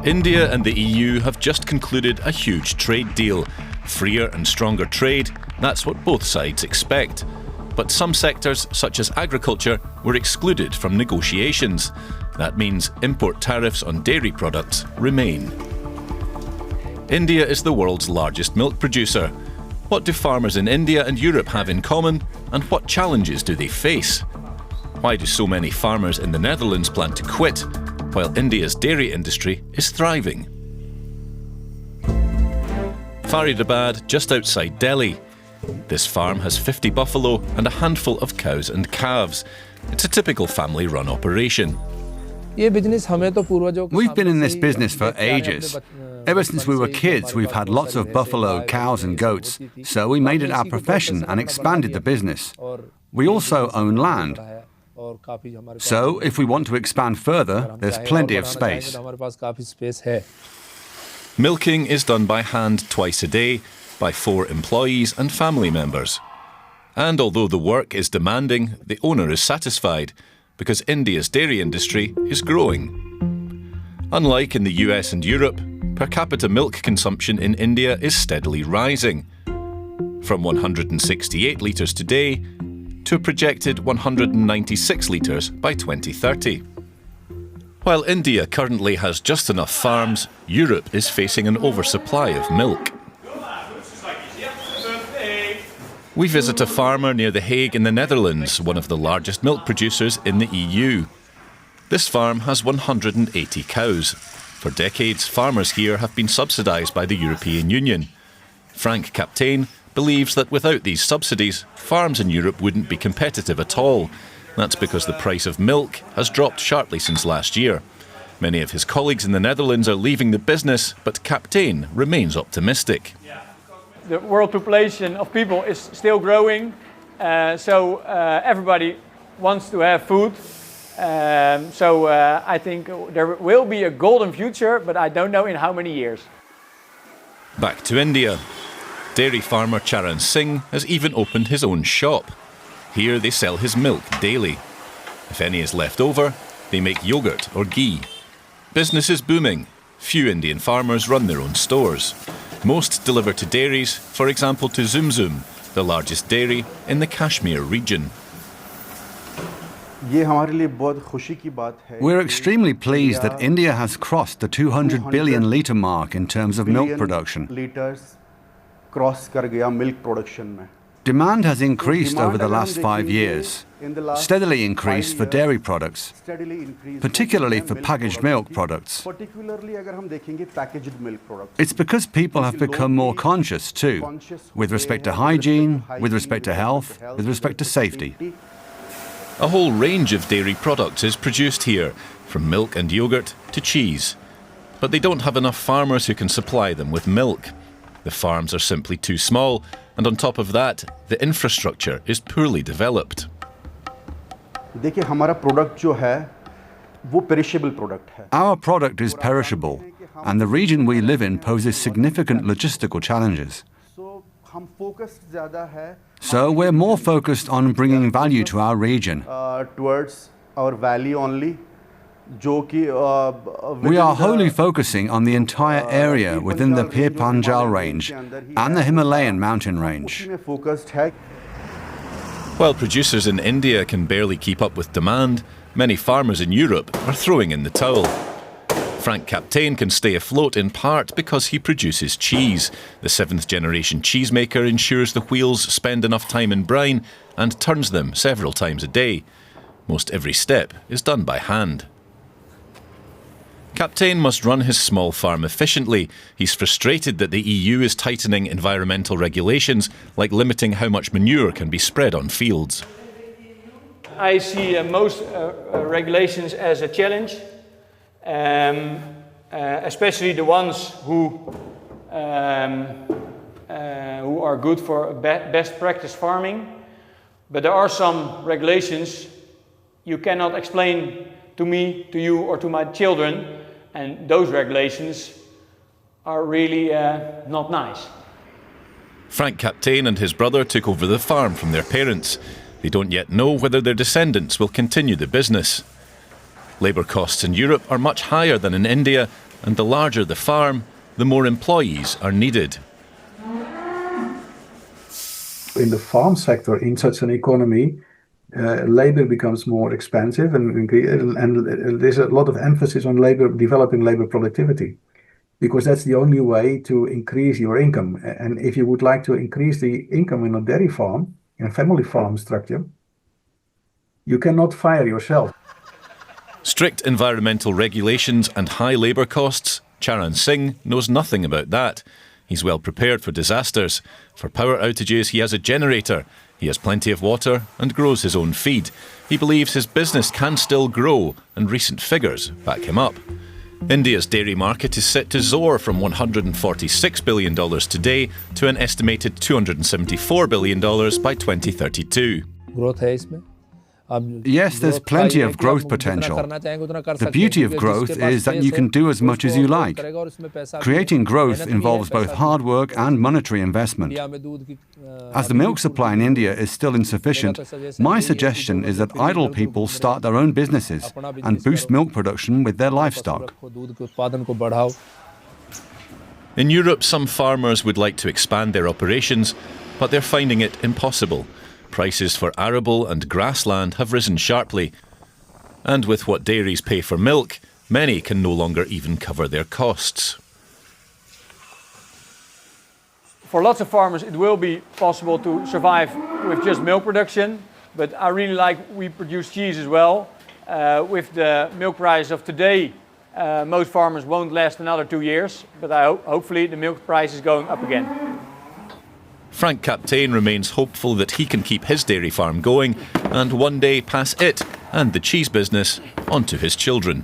India and the EU have just concluded a huge trade deal. Freer and stronger trade, that's what both sides expect. But some sectors, such as agriculture, were excluded from negotiations. That means import tariffs on dairy products remain. India is the world's largest milk producer. What do farmers in India and Europe have in common, and what challenges do they face? Why do so many farmers in the Netherlands plan to quit, while India's dairy industry is thriving? Faridabad, just outside Delhi. This farm has 50 buffalo and a handful of cows and calves. It's a typical family-run operation. We've been in this business for ages. Ever since we were kids, we've had lots of buffalo, cows and goats, so we made it our profession and expanded the business. We also own land. So, if we want to expand further, there's plenty of space. Milking is done by hand twice a day by 4 employees and family members. And although the work is demanding, the owner is satisfied because India's dairy industry is growing. Unlike in the US and Europe, per capita milk consumption in India is steadily rising, from 168 litres today to a projected 196 litres by 2030. While India currently has just enough farms, Europe is facing an oversupply of milk. We visit a farmer near The Hague in the Netherlands, one of the largest milk producers in the EU. This farm has 180 cows. For decades, farmers here have been subsidised by the European Union. Frank Captain believes that without these subsidies, farms in Europe wouldn't be competitive at all. That's because the price of milk has dropped sharply since last year. Many of his colleagues in the Netherlands are leaving the business, but Captain remains optimistic. The world population of people is still growing, so everybody wants to have food. I think there will be a golden future, but I don't know in how many years. Back to India. Dairy farmer Charan Singh has even opened his own shop. Here they sell his milk daily. If any is left over, they make yogurt or ghee. Business is booming. Few Indian farmers run their own stores. Most deliver to dairies, for example to Zum Zum, the largest dairy in the Kashmir region. We're extremely pleased that India has crossed the 200 billion litre mark in terms of milk production. Demand has increased over the last 5 years, steadily increased for dairy products, particularly for packaged milk products. It's because people have become more conscious too, with respect to hygiene, with respect to health, with respect to safety. A whole range of dairy products is produced here, from milk and yogurt to cheese. But they don't have enough farmers who can supply them with milk. The farms are simply too small, and on top of that, the infrastructure is poorly developed. Our product is perishable, and the region we live in poses significant logistical challenges. So we're more focused on bringing value to our region. Towards our valley only. We are wholly focusing on the entire area within the Pir Panjal range and the Himalayan mountain range. While producers in India can barely keep up with demand, many farmers in Europe are throwing in the towel. Frank Captain can stay afloat in part because he produces cheese. The 7th generation cheesemaker ensures the wheels spend enough time in brine and turns them several times a day. Most every step is done by hand. Captain must run his small farm efficiently. He's frustrated that the EU is tightening environmental regulations, like limiting how much manure can be spread on fields. I see most regulations as a challenge, especially the ones who are good for best practice farming. But there are some regulations you cannot explain to me, to you, or to my children. And those regulations are really not nice. Frank Captain and his brother took over the farm from their parents. They don't yet know whether their descendants will continue the business. Labour costs in Europe are much higher than in India, and the larger the farm, the more employees are needed. In the farm sector, in such an economy, labor becomes more expensive, and there's a lot of emphasis on developing labor productivity, because that's the only way to increase your income. And if you would like to increase the income in a dairy farm, in a family farm structure, you cannot fire yourself. Strict environmental regulations and high labour costs? Charan Singh knows nothing about that. He's well prepared for disasters. For power outages, he has a generator. He has plenty of water and grows his own feed. He believes his business can still grow, and recent figures back him up. India's dairy market is set to soar from $146 billion today to an estimated $274 billion by 2032. Growth है इसमें. Yes, there's plenty of growth potential. The beauty of growth is that you can do as much as you like. Creating growth involves both hard work and monetary investment. As the milk supply in India is still insufficient, my suggestion is that idle people start their own businesses and boost milk production with their livestock. In Europe, some farmers would like to expand their operations, but they're finding it impossible. Prices for arable and grassland have risen sharply. And with what dairies pay for milk, many can no longer even cover their costs. For lots of farmers, it will be possible to survive with just milk production, but I really like we produce cheese as well. With the milk price of today, most farmers won't last another 2 years, but hopefully the milk price is going up again. Frank Captain remains hopeful that he can keep his dairy farm going and one day pass it and the cheese business on to his children.